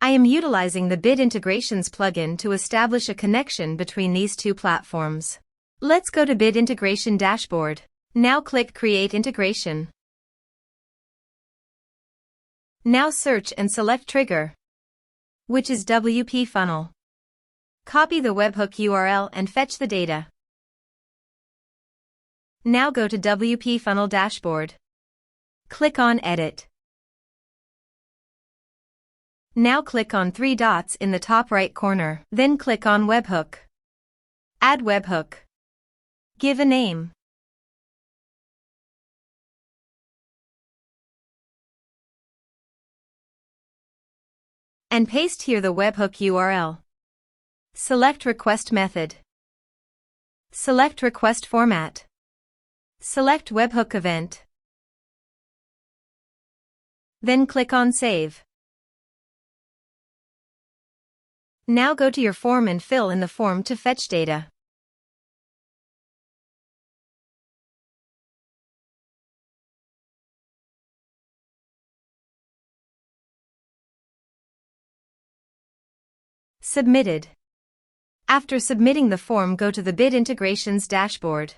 I am utilizing the Bid Integrations plugin to establish a connection between these two platforms. Let's go to Bid Integration Dashboard. Now click Create Integration. Now search and select Trigger, which is WPFunnel. Copy the webhook URL and fetch the data. Now go to WPFunnel Dashboard. Click on Edit. Now click on three dots in the top right corner. Then click on Webhook. Add webhook. Give a name. And paste here the webhook URL. Select Request Method. Select Request Format. Select Webhook Event. Then click on Save. Now go to your form and fill in the form to fetch data. Submitted. After submitting the form, go to the Bid Integrations dashboard.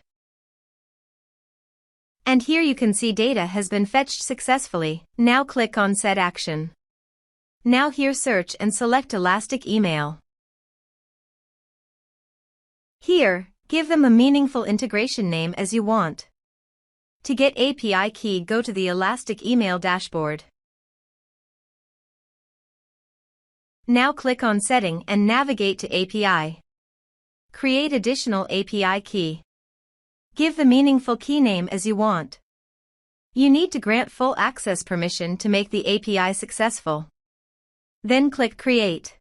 And here you can see data has been fetched successfully. Now click on Set Action. Now here search and select Elastic Email. Here, give them a meaningful integration name as you want. To get API key, go to the Elastic Email dashboard. Now click on Setting and navigate to API. Create additional API key. Give the meaningful key name as you want. You need to grant full access permission to make the API successful. Then click Create.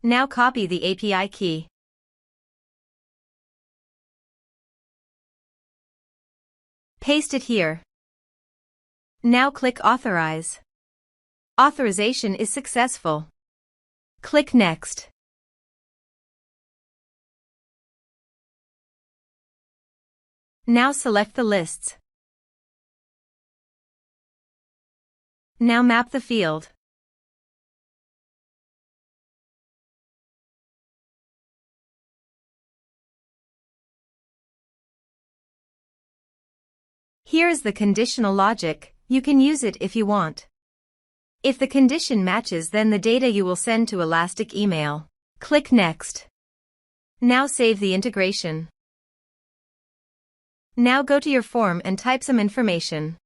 Now copy the API key. Paste it here. Now click Authorize. Authorization is successful. Click Next. Now select the lists. Now map the field. Here is the conditional logic. You can use it if you want. If the condition matches, then the data you will send to Elastic Email. Click Next. Now save the integration. Now go to your form and type some information.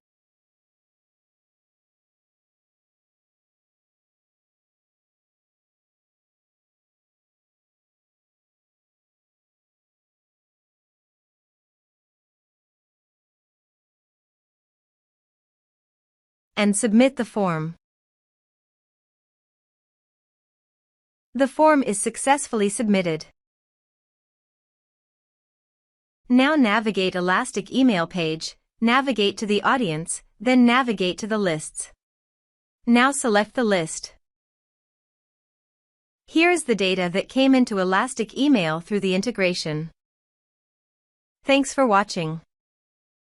And submit the form. The form is successfully submitted. Now navigate Elastic Email page, navigate to the audience, then navigate to the lists. Now select the list. Here is the data that came into Elastic Email through the integration. Thanks for watching.